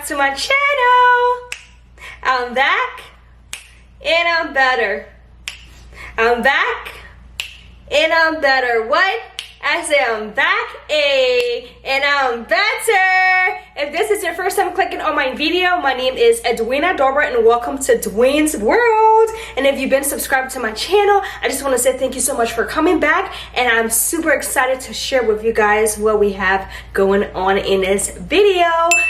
back to my channel. I'm back and I'm better. I'm back and I'm better. What? I say I'm back and I'm better. If this is your first time clicking on my video, my name is Edwina Dorber and welcome to Dwayne's World. And if you've been subscribed to my channel, I just want to say thank you so much for coming back, and I'm super excited to share with you guys what we have going on in this video.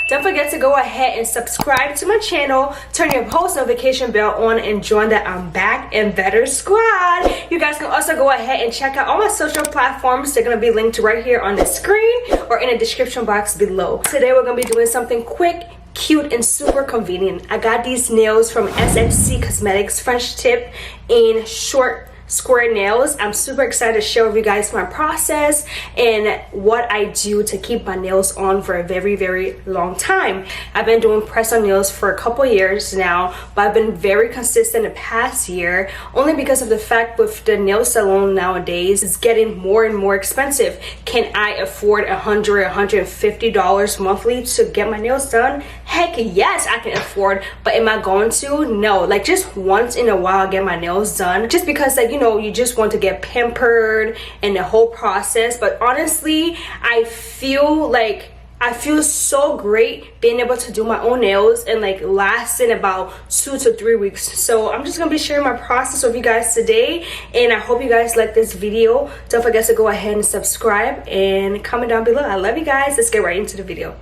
Don't forget to go ahead and subscribe to my channel, turn your post notification bell on, and join the I'm back and better squad. You guys can also go ahead and check out all my social platforms. They're going to be linked right here on the screen or in the description box below. Today we're going to be doing something quick, cute, and super convenient. I got these nails from SXC Cosmetics, French tip in short square nails. I'm super excited to share with you guys my process and what I do to keep my nails on for a very long time. I've been doing press-on nails for a couple years now, but I've been very consistent the past year only because of the fact with the nail salon nowadays it's getting more and more expensive. Can I afford $150 monthly to get my nails done? Heck yes, I can afford, but am I going to? No. Like, just once in a while I get my nails done, just because, like, you know, you just want to get pampered and the whole process. But honestly, I feel so great being able to do my own nails and like lasting about 2 to 3 weeks. So I'm just gonna be sharing my process with you guys today, and I hope you guys like this video. Don't forget to go ahead and subscribe and comment down below. I love you guys. Let's get right into the video.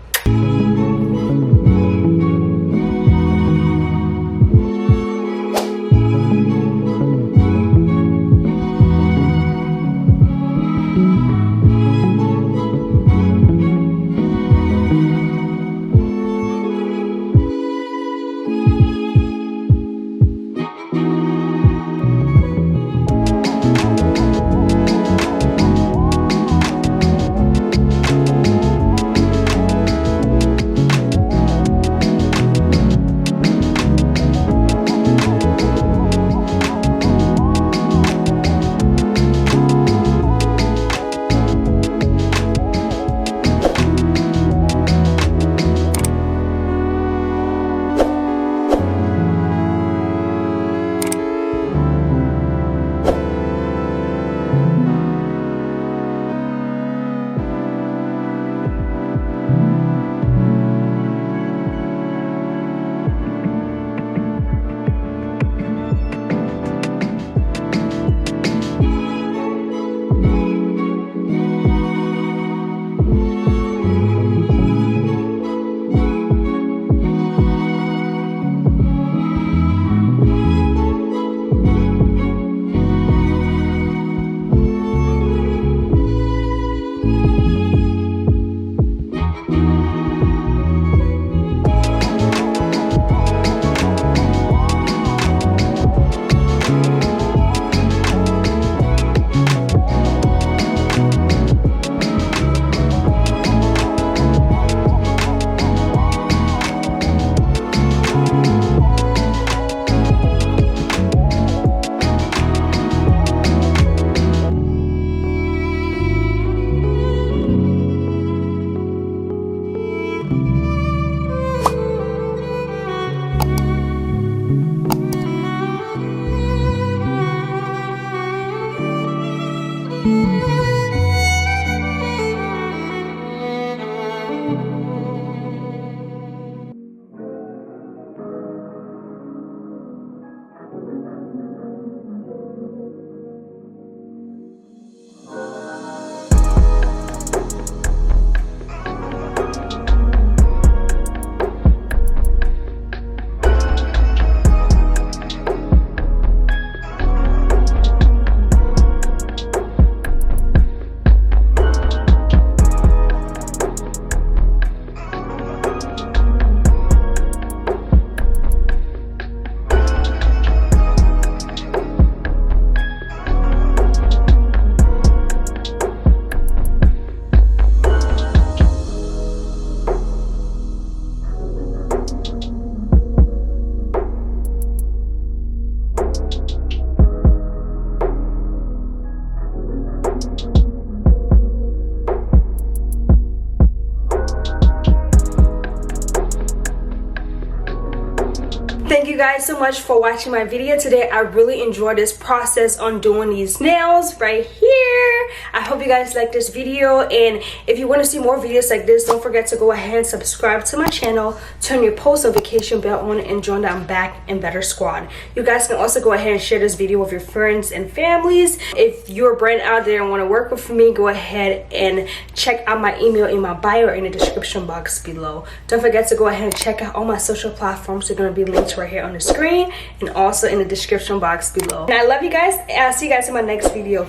thank you guys so much for watching my video today. I really enjoyed this process on doing these nails right here. I hope you guys like this video, and if you want to see more videos like this, don't forget to go ahead and subscribe to my channel, turn your post notification bell on, and join the I'm Back and Better squad. You guys can also go ahead and share this video with your friends and families. If you're a brand out there and want to work with me, go ahead and check out my email in my bio or in the description box below. Don't forget to go ahead and check out all my social platforms. They're going to be linked right here on the screen and also in the description box below. And I love you guys, and I'll see you guys in my next video.